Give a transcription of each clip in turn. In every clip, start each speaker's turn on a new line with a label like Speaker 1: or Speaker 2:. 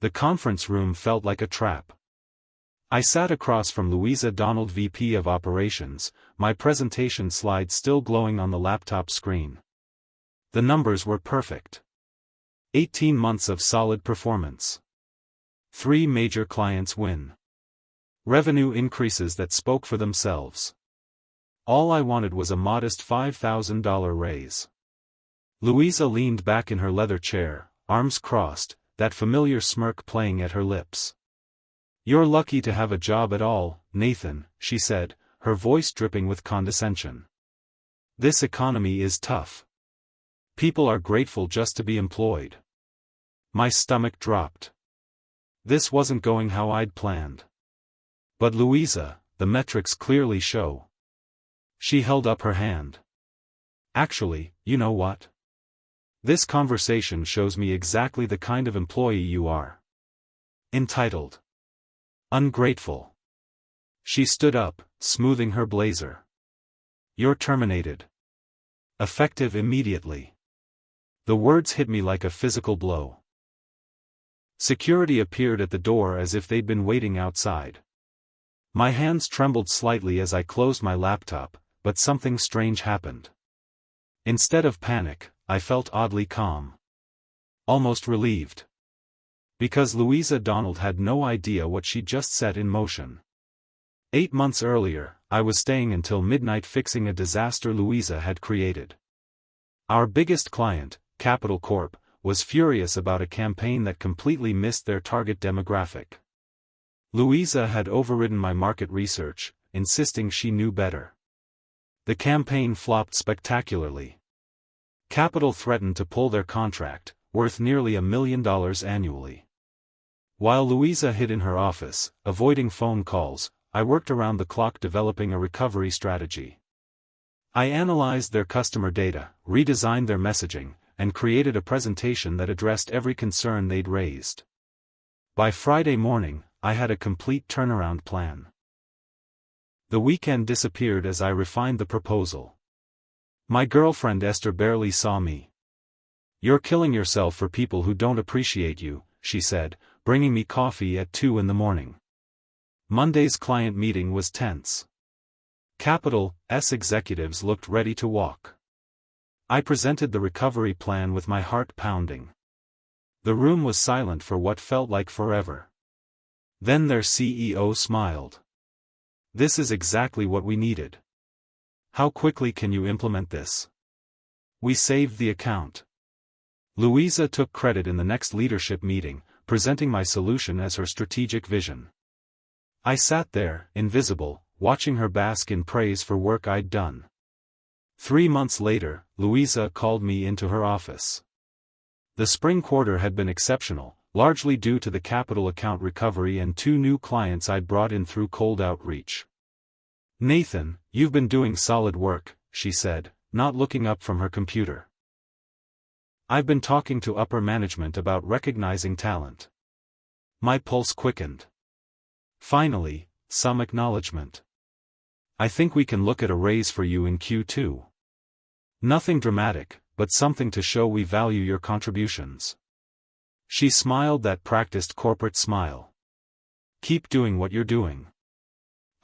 Speaker 1: The conference room felt like a trap. I sat across from Louisa Donald, VP of Operations, my presentation slide still glowing on the laptop screen. The numbers were perfect. 18 months of solid performance. 3 major clients win. Revenue increases that spoke for themselves. All I wanted was a modest $5,000 raise. Louisa leaned back in her leather chair, arms crossed, that familiar smirk playing at her lips. "You're lucky to have a job at all, Nathan," she said, her voice dripping with condescension. "This economy is tough. People are grateful just to be employed." My stomach dropped. This wasn't going how I'd planned. "But Louisa, the metrics clearly show." She held up her hand. "Actually, you know what? This conversation shows me exactly the kind of employee you are. Entitled. Ungrateful." She stood up, smoothing her blazer. "You're terminated. Effective immediately." The words hit me like a physical blow. Security appeared at the door as if they'd been waiting outside. My hands trembled slightly as I closed my laptop, but something strange happened. Instead of panic, I felt oddly calm. Almost relieved. Because Louisa Donald had no idea what she'd just set in motion. 8 months earlier, I was staying until midnight fixing a disaster Louisa had created. Our biggest client, Capital Corp, was furious about a campaign that completely missed their target demographic. Louisa had overridden my market research, insisting she knew better. The campaign flopped spectacularly. Capital threatened to pull their contract, worth nearly $1 million annually. While Louisa hid in her office, avoiding phone calls, I worked around the clock developing a recovery strategy. I analyzed their customer data, redesigned their messaging, and created a presentation that addressed every concern they'd raised. By Friday morning, I had a complete turnaround plan. The weekend disappeared as I refined the proposal. My girlfriend Esther barely saw me. "You're killing yourself for people who don't appreciate you," she said, bringing me coffee at 2 in the morning. Monday's client meeting was tense. Capital's executives looked ready to walk. I presented the recovery plan with my heart pounding. The room was silent for what felt like forever. Then their CEO smiled. "This is exactly what we needed. How quickly can you implement this?" We saved the account. Louisa took credit in the next leadership meeting, presenting my solution as her strategic vision. I sat there, invisible, watching her bask in praise for work I'd done. 3 months later, Louisa called me into her office. The spring quarter had been exceptional, largely due to the capital account recovery and 2 new clients I'd brought in through cold outreach. "Nathan, you've been doing solid work," she said, not looking up from her computer. "I've been talking to upper management about recognizing talent." My pulse quickened. Finally, some acknowledgement. "I think we can look at a raise for you in Q2. Nothing dramatic, but something to show we value your contributions." She smiled that practiced corporate smile. "Keep doing what you're doing."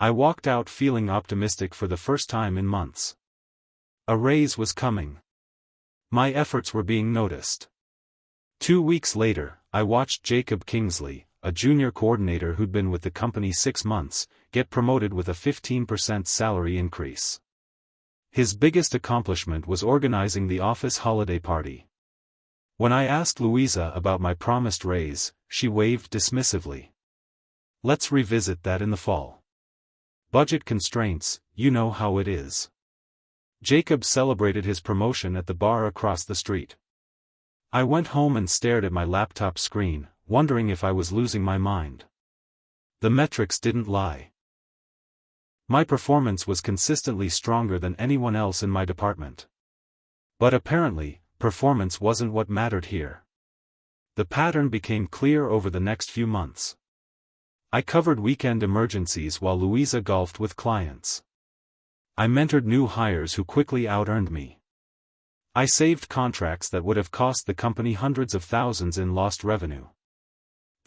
Speaker 1: I walked out feeling optimistic for the first time in months. A raise was coming. My efforts were being noticed. 2 weeks later, I watched Jacob Kingsley, a junior coordinator who'd been with the company 6 months, get promoted with a 15% salary increase. His biggest accomplishment was organizing the office holiday party. When I asked Louisa about my promised raise, she waved dismissively. "Let's revisit that in the fall. Budget constraints, you know how it is." Jacob celebrated his promotion at the bar across the street. I went home and stared at my laptop screen, wondering if I was losing my mind. The metrics didn't lie. My performance was consistently stronger than anyone else in my department. But apparently, performance wasn't what mattered here. The pattern became clear over the next few months. I covered weekend emergencies while Louisa golfed with clients. I mentored new hires who quickly out-earned me. I saved contracts that would have cost the company hundreds of thousands in lost revenue.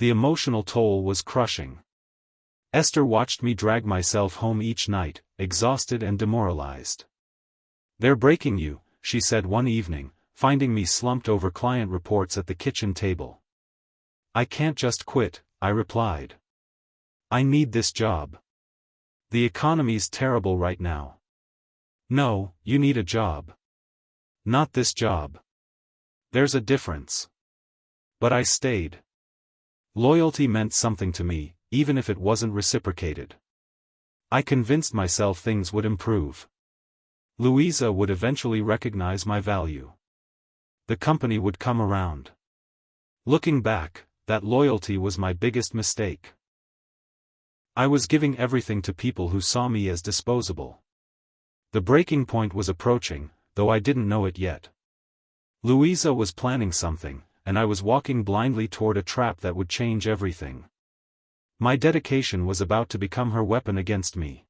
Speaker 1: The emotional toll was crushing. Esther watched me drag myself home each night, exhausted and demoralized. "They're breaking you," she said one evening, finding me slumped over client reports at the kitchen table. "I can't just quit," I replied. "I need this job. The economy's terrible right now." "No, you need a job. Not this job. There's a difference." But I stayed. Loyalty meant something to me, even if it wasn't reciprocated. I convinced myself things would improve. Louisa would eventually recognize my value. The company would come around. Looking back, that loyalty was my biggest mistake. I was giving everything to people who saw me as disposable. The breaking point was approaching, though I didn't know it yet. Louisa was planning something, and I was walking blindly toward a trap that would change everything. My dedication was about to become her weapon against me.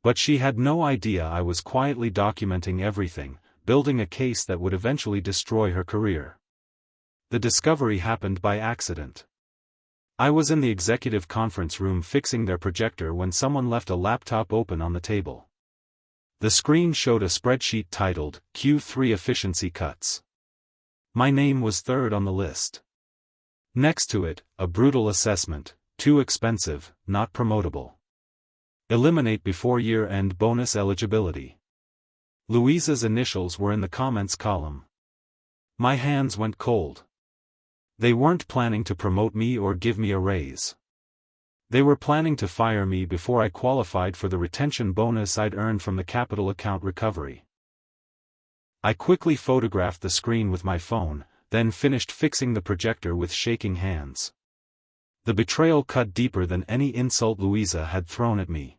Speaker 1: But she had no idea I was quietly documenting everything, building a case that would eventually destroy her career. The discovery happened by accident. I was in the executive conference room fixing their projector when someone left a laptop open on the table. The screen showed a spreadsheet titled, Q3 Efficiency Cuts. My name was third on the list. Next to it, a brutal assessment: too expensive, not promotable. Eliminate before year-end bonus eligibility. Louisa's initials were in the comments column. My hands went cold. They weren't planning to promote me or give me a raise. They were planning to fire me before I qualified for the retention bonus I'd earned from the capital account recovery. I quickly photographed the screen with my phone, then finished fixing the projector with shaking hands. The betrayal cut deeper than any insult Louisa had thrown at me.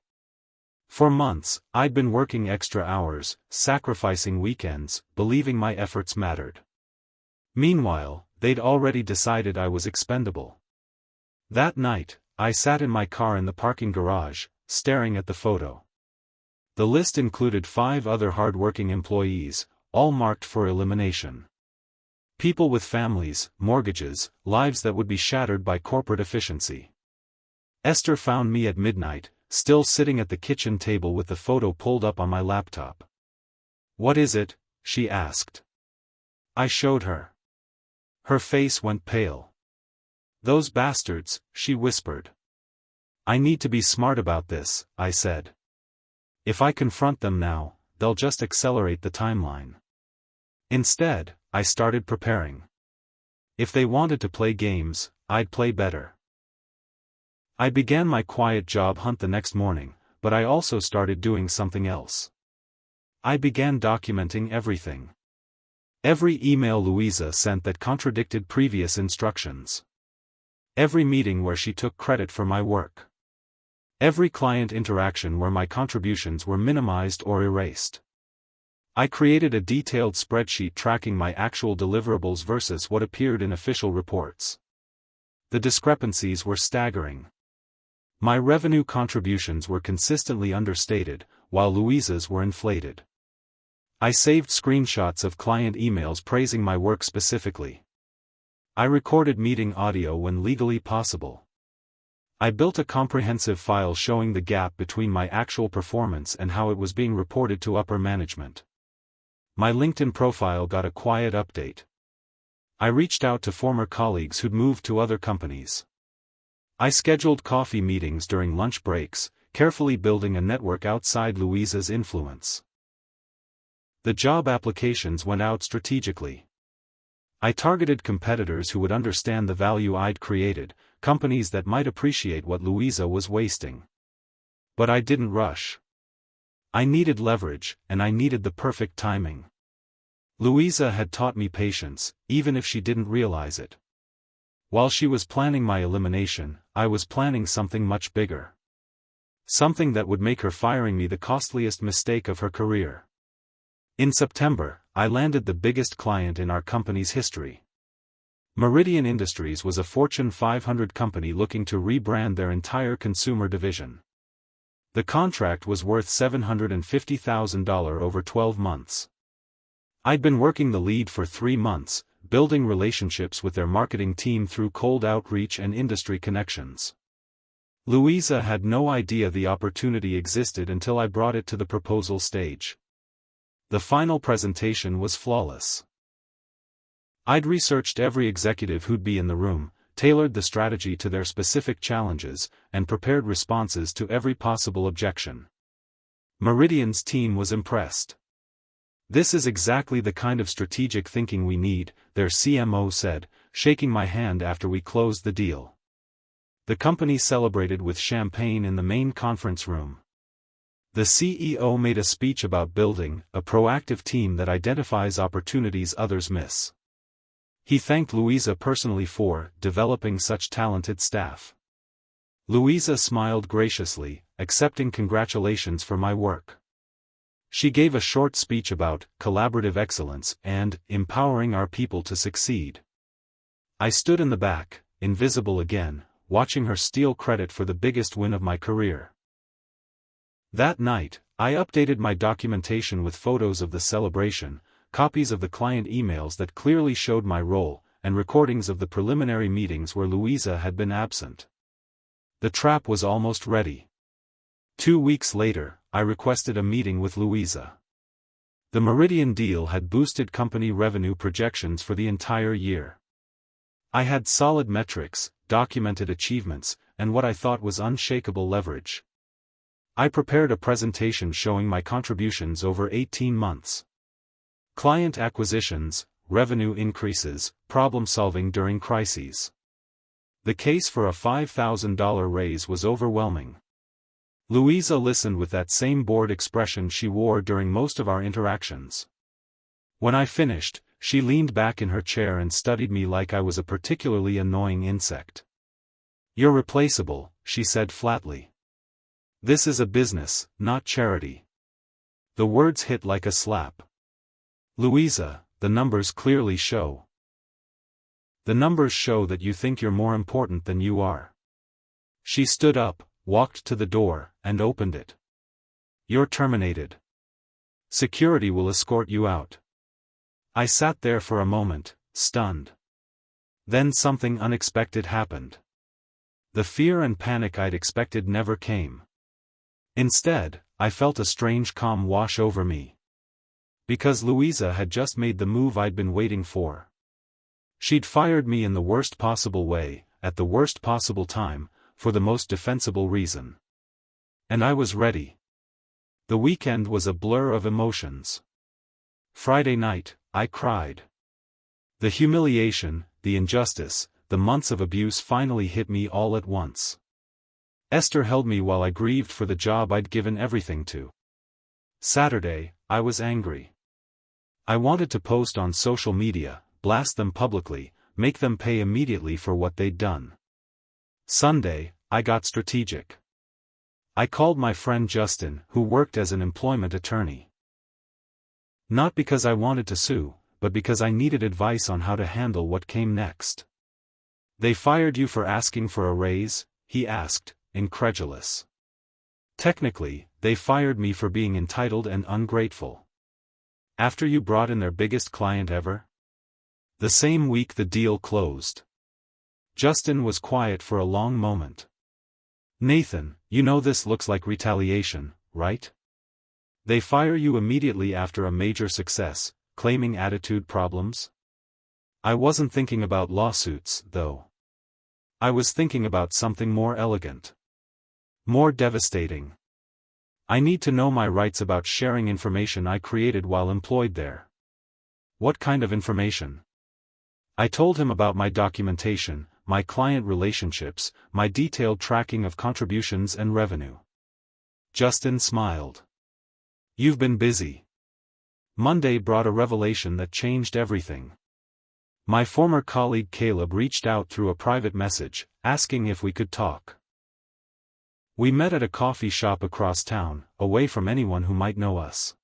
Speaker 1: For months, I'd been working extra hours, sacrificing weekends, believing my efforts mattered. Meanwhile, they'd already decided I was expendable. That night, I sat in my car in the parking garage, staring at the photo. The list included 5 other hard-working employees, all marked for elimination. People with families, mortgages, lives that would be shattered by corporate efficiency. Esther found me at midnight, still sitting at the kitchen table with the photo pulled up on my laptop. "What is it?" she asked. I showed her. Her face went pale. "Those bastards," she whispered. "I need to be smart about this," I said. "If I confront them now, they'll just accelerate the timeline." Instead, I started preparing. If they wanted to play games, I'd play better. I began my quiet job hunt the next morning, but I also started doing something else. I began documenting everything. Every email Louisa sent that contradicted previous instructions. Every meeting where she took credit for my work. Every client interaction where my contributions were minimized or erased. I created a detailed spreadsheet tracking my actual deliverables versus what appeared in official reports. The discrepancies were staggering. My revenue contributions were consistently understated, while Louisa's were inflated. I saved screenshots of client emails praising my work specifically. I recorded meeting audio when legally possible. I built a comprehensive file showing the gap between my actual performance and how it was being reported to upper management. My LinkedIn profile got a quiet update. I reached out to former colleagues who'd moved to other companies. I scheduled coffee meetings during lunch breaks, carefully building a network outside Louisa's influence. The job applications went out strategically. I targeted competitors who would understand the value I'd created, companies that might appreciate what Louisa was wasting. But I didn't rush. I needed leverage, and I needed the perfect timing. Louisa had taught me patience, even if she didn't realize it. While she was planning my elimination, I was planning something much bigger. Something that would make her firing me the costliest mistake of her career. In September, I landed the biggest client in our company's history. Meridian Industries was a Fortune 500 company looking to rebrand their entire consumer division. The contract was worth $750,000 over 12 months. I'd been working the lead for 3 months, building relationships with their marketing team through cold outreach and industry connections. Louisa had no idea the opportunity existed until I brought it to the proposal stage. The final presentation was flawless. I'd researched every executive who'd be in the room, tailored the strategy to their specific challenges, and prepared responses to every possible objection. Meridian's team was impressed. "This is exactly the kind of strategic thinking we need," their CMO said, shaking my hand after we closed the deal. The company celebrated with champagne in the main conference room. The CEO made a speech about building a proactive team that identifies opportunities others miss. He thanked Louisa personally for developing such talented staff. Louisa smiled graciously, accepting congratulations for my work. She gave a short speech about collaborative excellence and empowering our people to succeed. I stood in the back, invisible again, watching her steal credit for the biggest win of my career. That night, I updated my documentation with photos of the celebration, copies of the client emails that clearly showed my role, and recordings of the preliminary meetings where Louisa had been absent. The trap was almost ready. 2 weeks later, I requested a meeting with Louisa. The Meridian deal had boosted company revenue projections for the entire year. I had solid metrics, documented achievements, and what I thought was unshakable leverage. I prepared a presentation showing my contributions over 18 months. Client acquisitions, revenue increases, problem-solving during crises. The case for a $5,000 raise was overwhelming. Louisa listened with that same bored expression she wore during most of our interactions. When I finished, she leaned back in her chair and studied me like I was a particularly annoying insect. "You're replaceable," she said flatly. "This is a business, not charity." The words hit like a slap. "Louisa, the numbers clearly show. The numbers show that you think you're more important than you are." She stood up, walked to the door, and opened it. "You're terminated. Security will escort you out." I sat there for a moment, stunned. Then something unexpected happened. The fear and panic I'd expected never came. Instead, I felt a strange calm wash over me. Because Louisa had just made the move I'd been waiting for. She'd fired me in the worst possible way, at the worst possible time, for the most defensible reason. And I was ready. The weekend was a blur of emotions. Friday night, I cried. The humiliation, the injustice, the months of abuse finally hit me all at once. Esther held me while I grieved for the job I'd given everything to. Saturday, I was angry. I wanted to post on social media, blast them publicly, make them pay immediately for what they'd done. Sunday, I got strategic. I called my friend Justin, who worked as an employment attorney. Not because I wanted to sue, but because I needed advice on how to handle what came next. "They fired you for asking for a raise?" he asked, incredulous. "Technically, they fired me for being entitled and ungrateful. After you brought in their biggest client ever?" The same week the deal closed. Justin was quiet for a long moment. "Nathan, you know this looks like retaliation, right? They fire you immediately after a major success, claiming attitude problems?" I wasn't thinking about lawsuits, though. I was thinking about something more elegant. More devastating. I need to know my rights about sharing information I created while employed there. What kind of information? I told him about my documentation, my client relationships, my detailed tracking of contributions and revenue. Justin smiled. "You've been busy." Monday brought a revelation that changed everything. My former colleague Caleb reached out through a private message, asking if we could talk. We met at a coffee shop across town, away from anyone who might know us.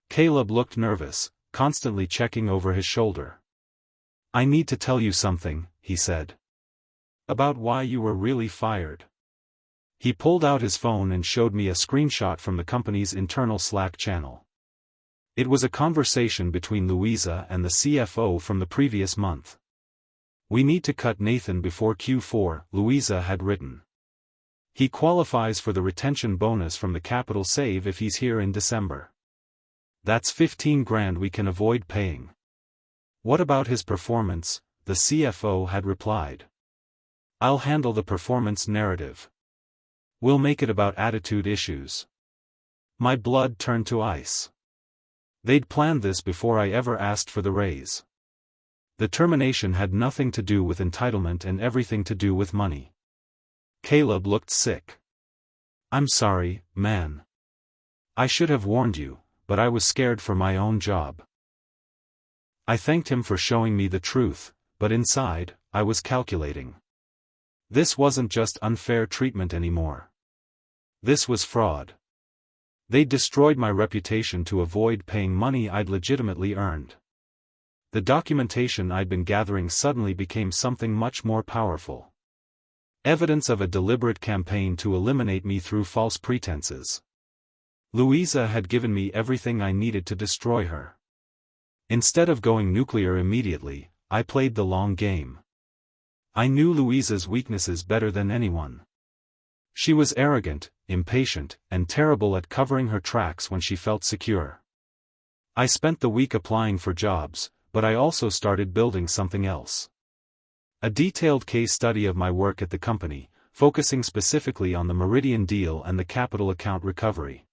Speaker 1: Caleb looked nervous, constantly checking over his shoulder. "I need to tell you something," he said. "About why you were really fired." He pulled out his phone and showed me a screenshot from the company's internal Slack channel. It was a conversation between Louisa and the CFO from the previous month. "We need to cut Nathan before Q4, Louisa had written. "He qualifies for the retention bonus from the capital save if he's here in December. That's 15 grand we can avoid paying." "What about his performance?" the CFO had replied. "I'll handle the performance narrative. We'll make it about attitude issues." My blood turned to ice. They'd planned this before I ever asked for the raise. The termination had nothing to do with entitlement and everything to do with money. Caleb looked sick. "I'm sorry, man. I should have warned you, but I was scared for my own job." I thanked him for showing me the truth, but inside, I was calculating. This wasn't just unfair treatment anymore. This was fraud. They'd destroyed my reputation to avoid paying money I'd legitimately earned. The documentation I'd been gathering suddenly became something much more powerful. Evidence of a deliberate campaign to eliminate me through false pretenses. Louisa had given me everything I needed to destroy her. Instead of going nuclear immediately, I played the long game. I knew Louisa's weaknesses better than anyone. She was arrogant, impatient, and terrible at covering her tracks when she felt secure. I spent the week applying for jobs, but I also started building something else. A detailed case study of my work at the company, focusing specifically on the Meridian deal and the capital account recovery.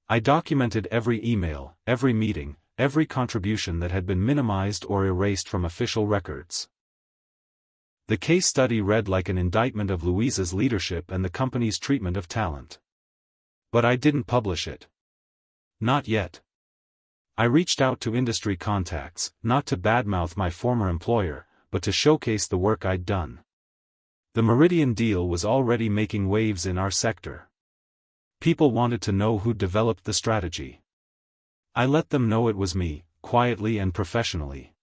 Speaker 1: I documented every email, every meeting, every contribution that had been minimized or erased from official records. The case study read like an indictment of Louisa's leadership and the company's treatment of talent. But I didn't publish it. Not yet. I reached out to industry contacts, not to badmouth my former employer, but to showcase the work I'd done. The Meridian deal was already making waves in our sector. People wanted to know who developed the strategy. I let them know it was me, quietly and professionally.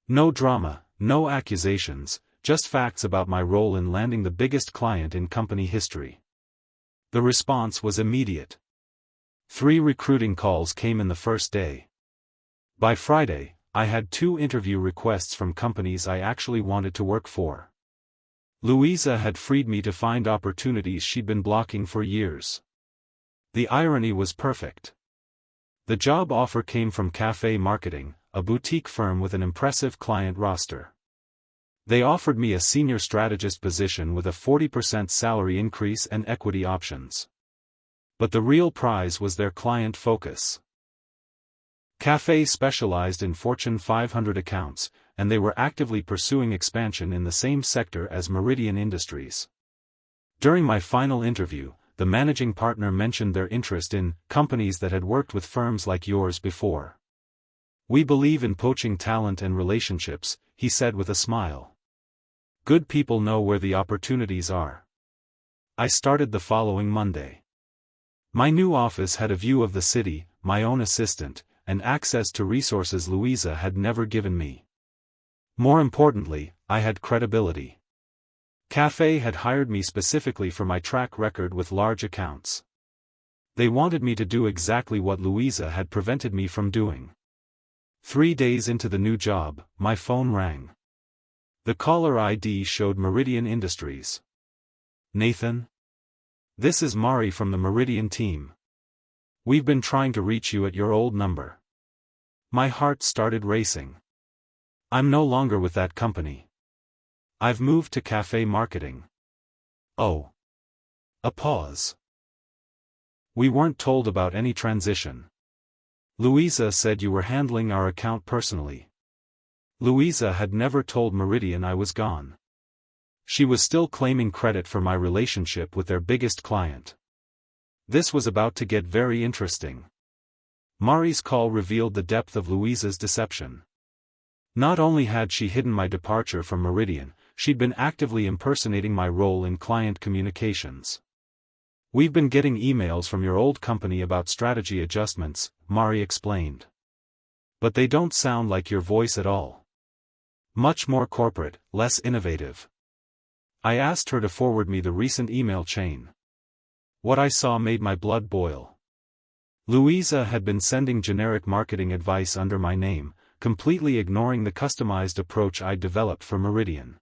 Speaker 1: No drama, no accusations, just facts about my role in landing the biggest client in company history. The response was immediate. 3 recruiting calls came in the first day. By Friday, I had 2 interview requests from companies I actually wanted to work for. Louisa had freed me to find opportunities she'd been blocking for years. The irony was perfect. The job offer came from Cafe Marketing, a boutique firm with an impressive client roster. They offered me a senior strategist position with a 40% salary increase and equity options. But the real prize was their client focus. Cafe specialized in Fortune 500 accounts, and they were actively pursuing expansion in the same sector as Meridian Industries. During my final interview, the managing partner mentioned their interest in companies that had worked with firms like yours before. "We believe in poaching talent and relationships," he said with a smile. "Good people know where the opportunities are." I started the following Monday. My new office had a view of the city, my own assistant, and access to resources Louisa had never given me. More importantly, I had credibility. Cafe had hired me specifically for my track record with large accounts. They wanted me to do exactly what Louisa had prevented me from doing. 3 days into the new job, my phone rang. The caller ID showed Meridian Industries. "Nathan? This is Mari from the Meridian team. We've been trying to reach you at your old number." My heart started racing. I'm no longer with that company. I've moved to Cafe Marketing. "Oh." A pause. "We weren't told about any transition. Louisa said you were handling our account personally." Louisa had never told Meridian I was gone. She was still claiming credit for my relationship with their biggest client. This was about to get very interesting. Mari's call revealed the depth of Louisa's deception. Not only had she hidden my departure from Meridian, she'd been actively impersonating my role in client communications. "We've been getting emails from your old company about strategy adjustments," Mari explained. "But they don't sound like your voice at all. Much more corporate, less innovative." I asked her to forward me the recent email chain. What I saw made my blood boil. Louisa had been sending generic marketing advice under my name, completely ignoring the customized approach I'd developed for Meridian.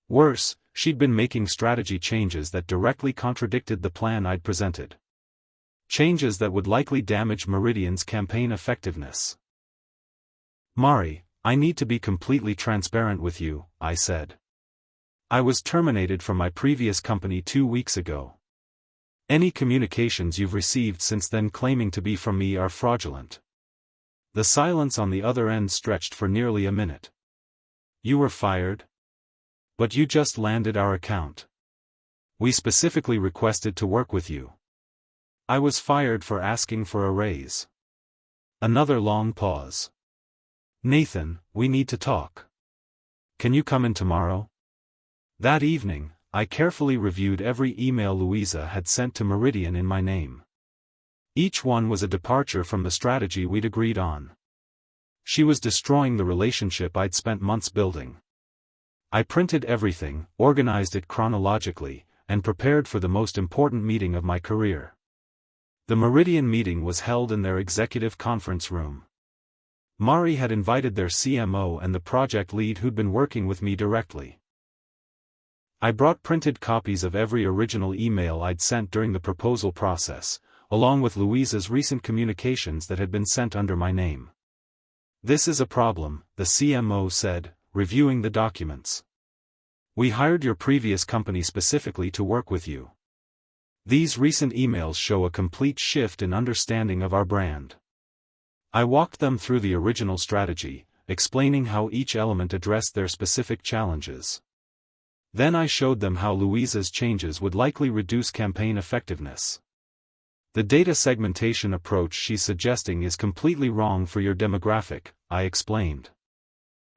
Speaker 1: Worse, she'd been making strategy changes that directly contradicted the plan I'd presented. Changes that would likely damage Meridian's campaign effectiveness. Mari, I need to be completely transparent with you, I said. I was terminated from my previous company 2 weeks ago. Any communications you've received since then claiming to be from me are fraudulent. The silence on the other end stretched for nearly a minute. You were fired? But you just landed our account. We specifically requested to work with you. I was fired for asking for a raise. Another long pause. Nathan, we need to talk. Can you come in tomorrow? That evening, I carefully reviewed every email Louisa had sent to Meridian in my name. Each one was a departure from the strategy we'd agreed on. She was destroying the relationship I'd spent months building. I printed everything, organized it chronologically, and prepared for the most important meeting of my career. The Meridian meeting was held in their executive conference room. Mari had invited their CMO and the project lead who'd been working with me directly. I brought printed copies of every original email I'd sent during the proposal process, along with Louisa's recent communications that had been sent under my name. This is a problem, the CMO said, reviewing the documents. We hired your previous company specifically to work with you. These recent emails show a complete shift in understanding of our brand. I walked them through the original strategy, explaining how each element addressed their specific challenges. Then I showed them how Louisa's changes would likely reduce campaign effectiveness. The data segmentation approach she's suggesting is completely wrong for your demographic, I explained.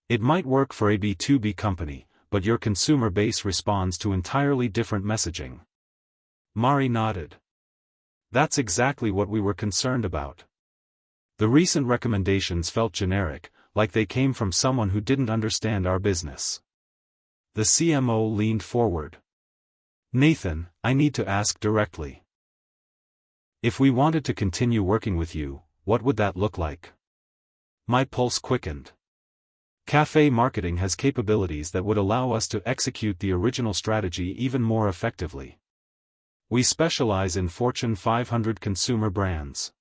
Speaker 1: It might work for a B2B company, but your consumer base responds to entirely different messaging. Mari nodded. That's exactly what we were concerned about. The recent recommendations felt generic, like they came from someone who didn't understand our business. The CMO leaned forward. Nathan, I need to ask directly. If we wanted to continue working with you, what would that look like? My pulse quickened. Cafe marketing has capabilities that would allow us to execute the original strategy even more effectively. We specialize in Fortune 500 consumer brands.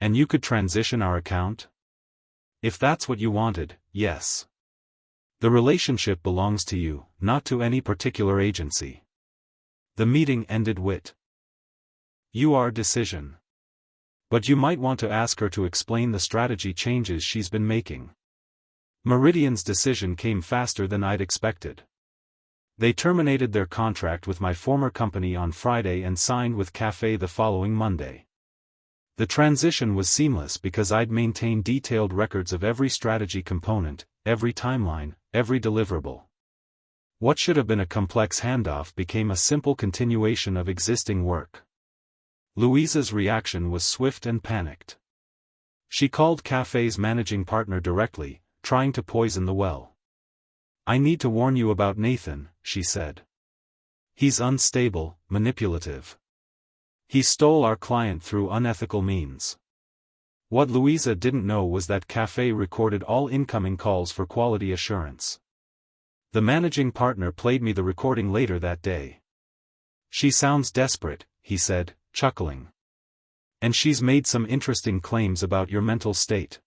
Speaker 1: And you could transition our account? If that's what you wanted, yes. The relationship belongs to you, not to any particular agency. The meeting ended with your decision. But you might want to ask her to explain the strategy changes she's been making. Meridian's decision came faster than I'd expected. They terminated their contract with my former company on Friday and signed with Cafe the following Monday. The transition was seamless because I'd maintained detailed records of every strategy component, every timeline, every deliverable. What should have been a complex handoff became a simple continuation of existing work. Louisa's reaction was swift and panicked. She called Cafe's managing partner directly, trying to poison the well. I need to warn you about Nathan, she said. He's unstable, manipulative. He stole our client through unethical means. What Louisa didn't know was that Cafe recorded all incoming calls for quality assurance. The managing partner played me the recording later that day. She sounds desperate, he said, chuckling. And she's made some interesting claims about your mental state.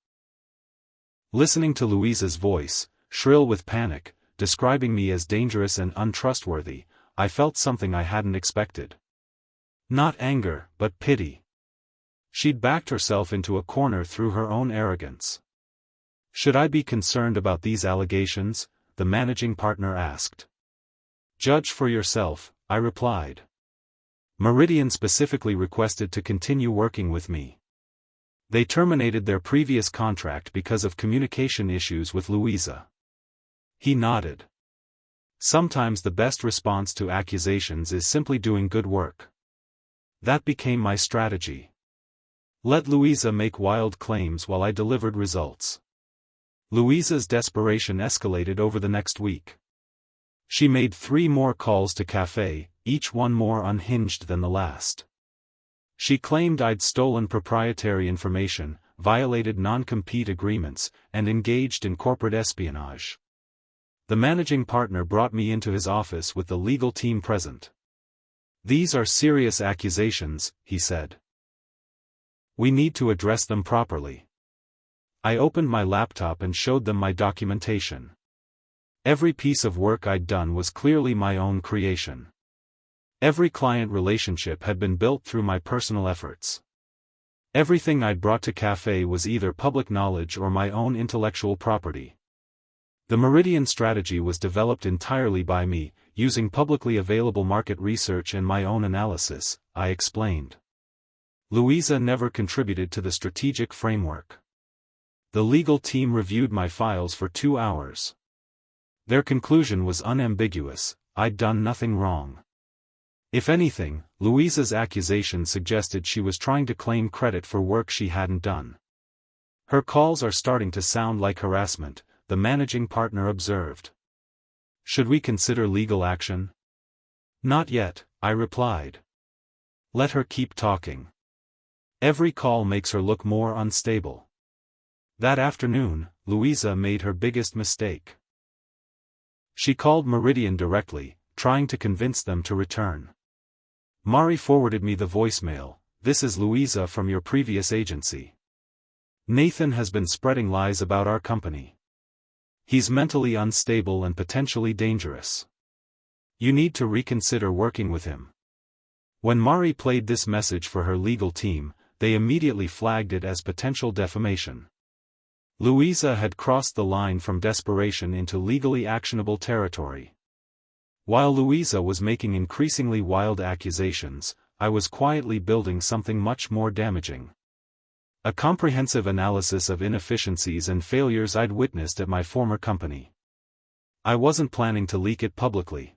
Speaker 1: Listening to Louisa's voice, shrill with panic, describing me as dangerous and untrustworthy, I felt something I hadn't expected. Not anger, but pity. She'd backed herself into a corner through her own arrogance. Should I be concerned about these allegations? The managing partner asked. Judge for yourself, I replied. Meridian specifically requested to continue working with me. They terminated their previous contract because of communication issues with Louisa. He nodded. Sometimes the best response to accusations is simply doing good work. That became my strategy. Let Louisa make wild claims while I delivered results. Louisa's desperation escalated over the next week. She made 3 more calls to Cafe, each one more unhinged than the last. She claimed I'd stolen proprietary information, violated non-compete agreements, and engaged in corporate espionage. The managing partner brought me into his office with the legal team present. "These are serious accusations," he said. "We need to address them properly." I opened my laptop and showed them my documentation. Every piece of work I'd done was clearly my own creation. Every client relationship had been built through my personal efforts. Everything I'd brought to Cafe was either public knowledge or my own intellectual property. The Meridian strategy was developed entirely by me, using publicly available market research and my own analysis, I explained. Louisa never contributed to the strategic framework. The legal team reviewed my files for 2 hours. Their conclusion was unambiguous: I'd done nothing wrong. If anything, Louisa's accusation suggested she was trying to claim credit for work she hadn't done. "Her calls are starting to sound like harassment," the managing partner observed. "Should we consider legal action?" "Not yet," I replied. "Let her keep talking. Every call makes her look more unstable." That afternoon, Louisa made her biggest mistake. She called Meridian directly, trying to convince them to return. Mari forwarded me the voicemail. "This is Louisa from your previous agency. Nathan has been spreading lies about our company. He's mentally unstable and potentially dangerous. You need to reconsider working with him." When Mari played this message for her legal team, they immediately flagged it as potential defamation. Louisa had crossed the line from desperation into legally actionable territory. While Louisa was making increasingly wild accusations, I was quietly building something much more damaging. A comprehensive analysis of inefficiencies and failures I'd witnessed at my former company. I wasn't planning to leak it publicly.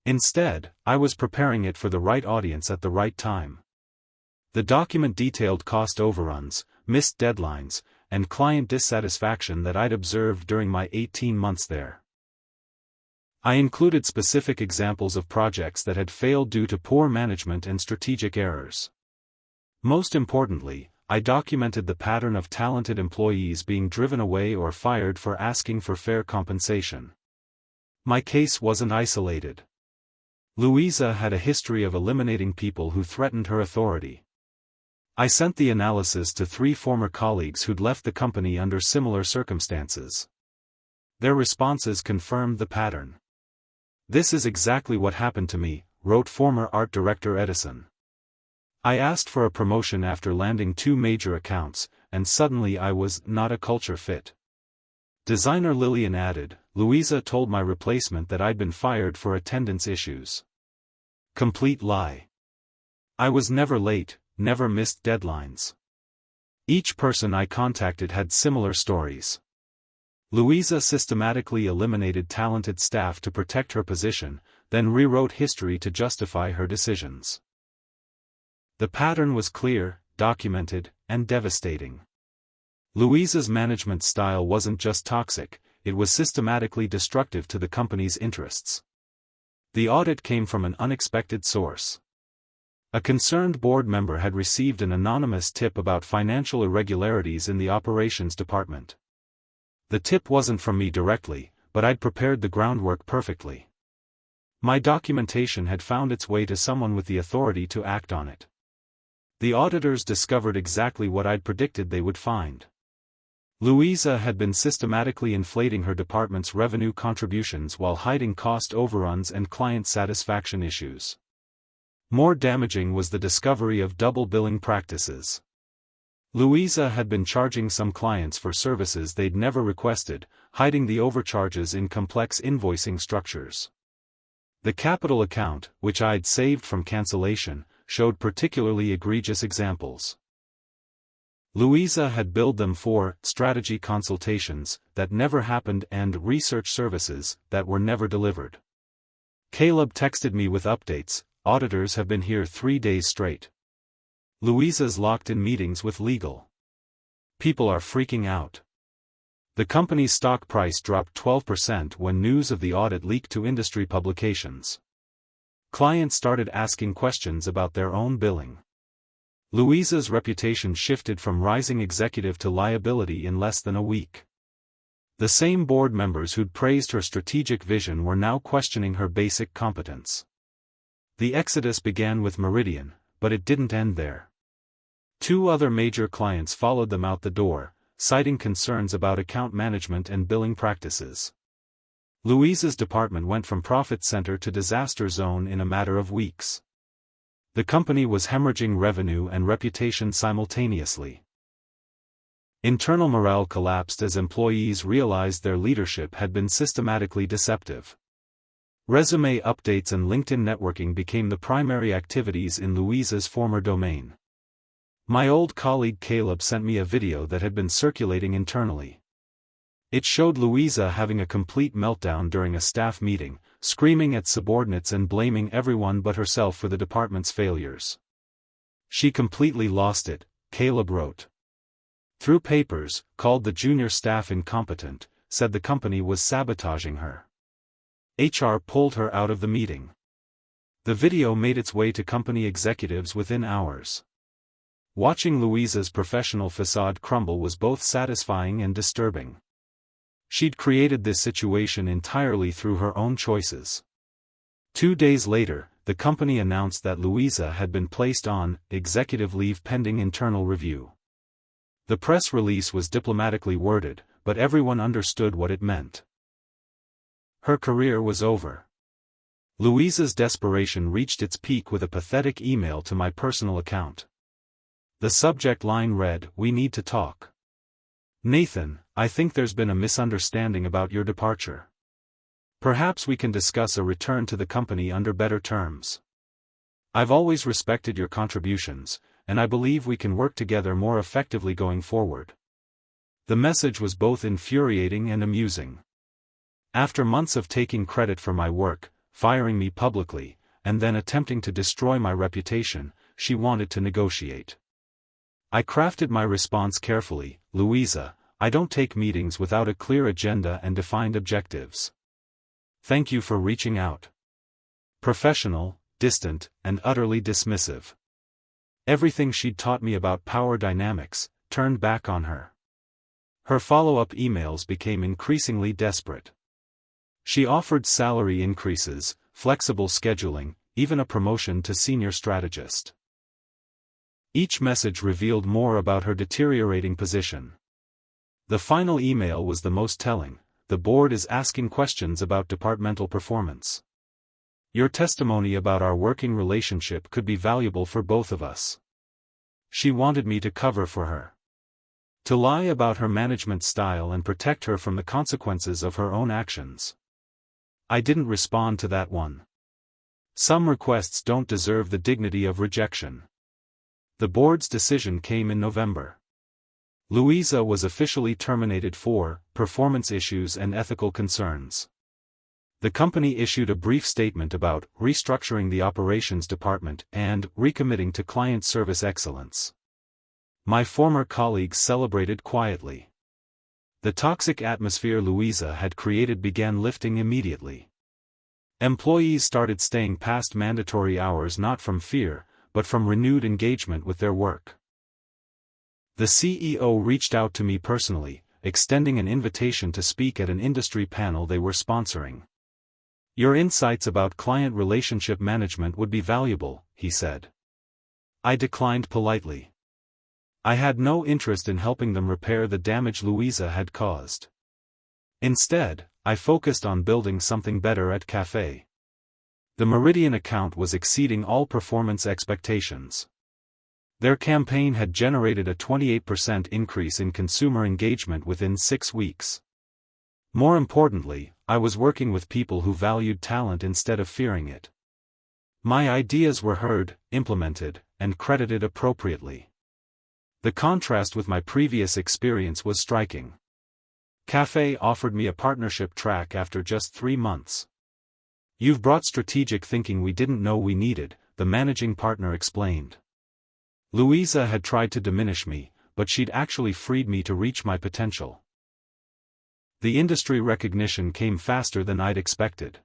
Speaker 1: Instead, I was preparing it for the right audience at the right time. The document detailed cost overruns, missed deadlines, and client dissatisfaction that I'd observed during my 18 months there. I included specific examples of projects that had failed due to poor management and strategic errors. Most importantly, I documented the pattern of talented employees being driven away or fired for asking for fair compensation. My case wasn't isolated. Louisa had a history of eliminating people who threatened her authority. I sent the analysis to 3 former colleagues who'd left the company under similar circumstances. Their responses confirmed the pattern. "This is exactly what happened to me," wrote former art director Edison. "I asked for a promotion after landing 2 major accounts, and suddenly I was not a culture fit." Designer Lillian added, "Louisa told my replacement that I'd been fired for attendance issues. Complete lie. I was never late, never missed deadlines." Each person I contacted had similar stories. Louisa systematically eliminated talented staff to protect her position, then rewrote history to justify her decisions. The pattern was clear, documented, and devastating. Louisa's management style wasn't just toxic, it was systematically destructive to the company's interests. The audit came from an unexpected source. A concerned board member had received an anonymous tip about financial irregularities in the operations department. The tip wasn't from me directly, but I'd prepared the groundwork perfectly. My documentation had found its way to someone with the authority to act on it. The auditors discovered exactly what I'd predicted they would find. Louisa had been systematically inflating her department's revenue contributions while hiding cost overruns and client satisfaction issues. More damaging was the discovery of double billing practices. Louisa had been charging some clients for services they'd never requested, hiding the overcharges in complex invoicing structures. The capital account, which I'd saved from cancellation, showed particularly egregious examples. Louisa had billed them for strategy consultations that never happened and research services that were never delivered. Caleb texted me with updates. "Auditors have been here 3 days straight. Louisa's locked in meetings with legal. People are freaking out." The company's stock price dropped 12% when news of the audit leaked to industry publications. Clients started asking questions about their own billing. Louisa's reputation shifted from rising executive to liability in less than a week. The same board members who'd praised her strategic vision were now questioning her basic competence. The exodus began with Meridian, but it didn't end there. 2 other major clients followed them out the door, citing concerns about account management and billing practices. Louisa's department went from profit center to disaster zone in a matter of weeks. The company was hemorrhaging revenue and reputation simultaneously. Internal morale collapsed as employees realized their leadership had been systematically deceptive. Resume updates and LinkedIn networking became the primary activities in Louisa's former domain. My old colleague Caleb sent me a video that had been circulating internally. It showed Louisa having a complete meltdown during a staff meeting, screaming at subordinates and blaming everyone but herself for the department's failures. She completely lost it, Caleb wrote. Through papers, called the junior staff incompetent, said the company was sabotaging her. HR pulled her out of the meeting. The video made its way to company executives within hours. Watching Louisa's professional facade crumble was both satisfying and disturbing. She'd created this situation entirely through her own choices. 2 days later, the company announced that Louisa had been placed on executive leave pending internal review. The press release was diplomatically worded, but everyone understood what it meant. Her career was over. Louisa's desperation reached its peak with a pathetic email to my personal account. The subject line read, "We need to talk. Nathan, I think there's been a misunderstanding about your departure. Perhaps we can discuss a return to the company under better terms. I've always respected your contributions, and I believe we can work together more effectively going forward." The message was both infuriating and amusing. After months of taking credit for my work, firing me publicly, and then attempting to destroy my reputation, she wanted to negotiate. I crafted my response carefully, "Louisa, I don't take meetings without a clear agenda and defined objectives. Thank you for reaching out." Professional, distant, and utterly dismissive. Everything she'd taught me about power dynamics turned back on her. Her follow-up emails became increasingly desperate. She offered salary increases, flexible scheduling, even a promotion to senior strategist. Each message revealed more about her deteriorating position. The final email was the most telling. "The board is asking questions about departmental performance. Your testimony about our working relationship could be valuable for both of us." She wanted me to cover for her. To lie about her management style and protect her from the consequences of her own actions. I didn't respond to that one. Some requests don't deserve the dignity of rejection. The board's decision came in November. Louisa was officially terminated for performance issues and ethical concerns. The company issued a brief statement about restructuring the operations department and recommitting to client service excellence. My former colleagues celebrated quietly. The toxic atmosphere Louisa had created began lifting immediately. Employees started staying past mandatory hours not from fear, but from renewed engagement with their work. The CEO reached out to me personally, extending an invitation to speak at an industry panel they were sponsoring. "Your insights about client relationship management would be valuable," he said. I declined politely. I had no interest in helping them repair the damage Louisa had caused. Instead, I focused on building something better at Cafe. The Meridian account was exceeding all performance expectations. Their campaign had generated a 28% increase in consumer engagement within 6 weeks. More importantly, I was working with people who valued talent instead of fearing it. My ideas were heard, implemented, and credited appropriately. The contrast with my previous experience was striking. Cafe offered me a partnership track after just 3 months. "You've brought strategic thinking we didn't know we needed," the managing partner explained. Louisa had tried to diminish me, but she'd actually freed me to reach my potential. The industry recognition came faster than I'd expected.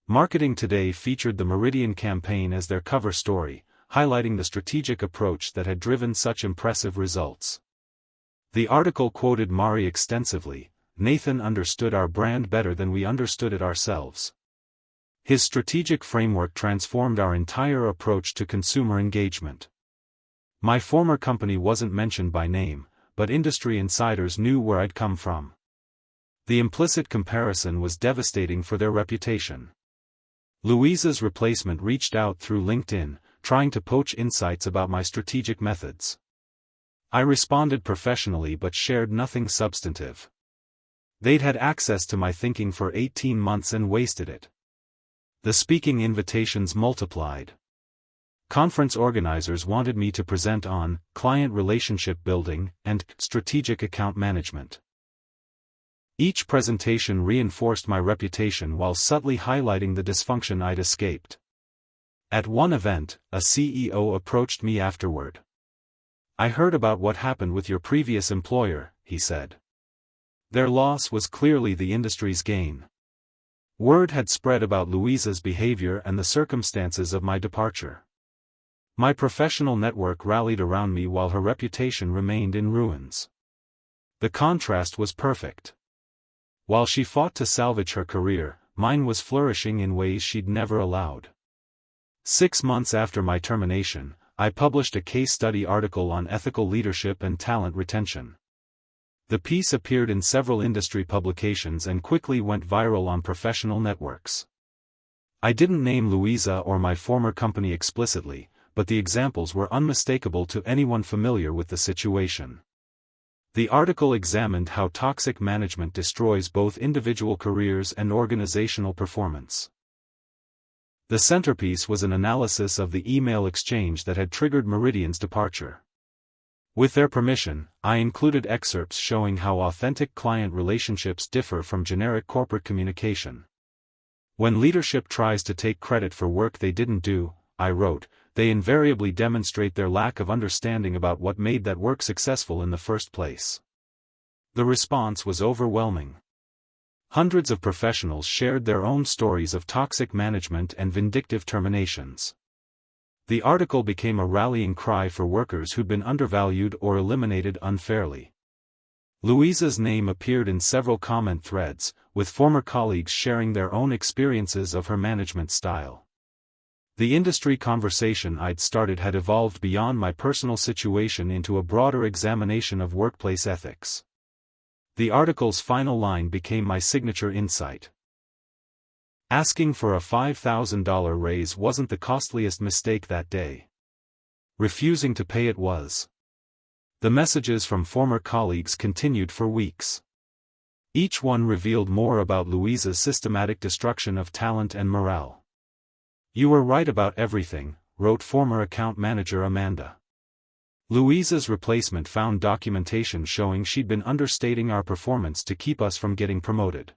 Speaker 1: Marketing Today featured the Meridian campaign as their cover story, highlighting the strategic approach that had driven such impressive results. The article quoted Mari extensively. Nathan understood our brand better than we understood it ourselves. His strategic framework transformed our entire approach to consumer engagement. My former company wasn't mentioned by name, but industry insiders knew where I'd come from. The implicit comparison was devastating for their reputation. Louisa's replacement reached out through LinkedIn, trying to poach insights about my strategic methods. I responded professionally but shared nothing substantive. They'd had access to my thinking for 18 months and wasted it. The speaking invitations multiplied. Conference organizers wanted me to present on client relationship building and strategic account management. Each presentation reinforced my reputation while subtly highlighting the dysfunction I'd escaped. At one event, a CEO approached me afterward. "I heard about what happened with your previous employer," he said. Their loss was clearly the industry's gain. Word had spread about Louisa's behavior and the circumstances of my departure. My professional network rallied around me while her reputation remained in ruins. The contrast was perfect. While she fought to salvage her career, mine was flourishing in ways she'd never allowed. 6 months after my termination, I published a case study article on ethical leadership and talent retention. The piece appeared in several industry publications and quickly went viral on professional networks. I didn't name Louisa or my former company explicitly, but the examples were unmistakable to anyone familiar with the situation. The article examined how toxic management destroys both individual careers and organizational performance. The centerpiece was an analysis of the email exchange that had triggered Meridian's departure. With their permission, I included excerpts showing how authentic client relationships differ from generic corporate communication. When leadership tries to take credit for work they didn't do, I wrote, they invariably demonstrate their lack of understanding about what made that work successful in the first place. The response was overwhelming. Hundreds of professionals shared their own stories of toxic management and vindictive terminations. The article became a rallying cry for workers who'd been undervalued or eliminated unfairly. Louisa's name appeared in several comment threads, with former colleagues sharing their own experiences of her management style. The industry conversation I'd started had evolved beyond my personal situation into a broader examination of workplace ethics. The article's final line became my signature insight. Asking for a $5,000 raise wasn't the costliest mistake that day. Refusing to pay it was. The messages from former colleagues continued for weeks. Each one revealed more about Louisa's systematic destruction of talent and morale. "You were right about everything," wrote former account manager Amanda. Louisa's replacement found documentation showing she'd been understating our performance to keep us from getting promoted.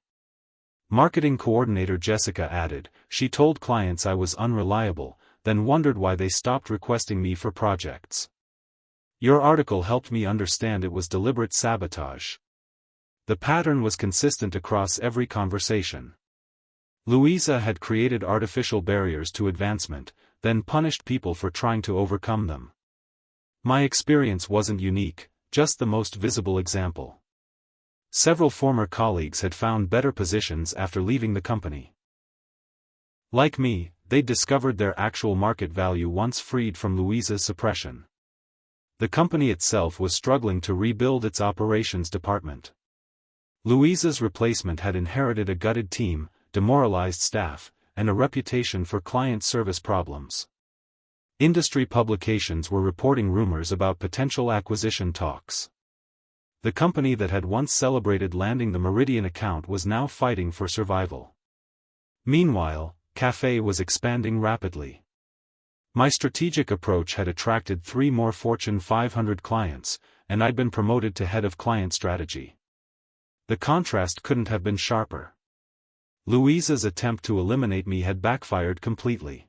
Speaker 1: Marketing coordinator Jessica added, "She told clients I was unreliable, then wondered why they stopped requesting me for projects. Your article helped me understand it was deliberate sabotage." The pattern was consistent across every conversation. Louisa had created artificial barriers to advancement, then punished people for trying to overcome them. My experience wasn't unique, just the most visible example. Several former colleagues had found better positions after leaving the company. Like me, they'd discovered their actual market value once freed from Louisa's suppression. The company itself was struggling to rebuild its operations department. Louisa's replacement had inherited a gutted team, demoralized staff, and a reputation for client service problems. Industry publications were reporting rumors about potential acquisition talks. The company that had once celebrated landing the Meridian account was now fighting for survival. Meanwhile, Cafe was expanding rapidly. My strategic approach had attracted 3 more Fortune 500 clients, and I'd been promoted to head of client strategy. The contrast couldn't have been sharper. Louisa's attempt to eliminate me had backfired completely.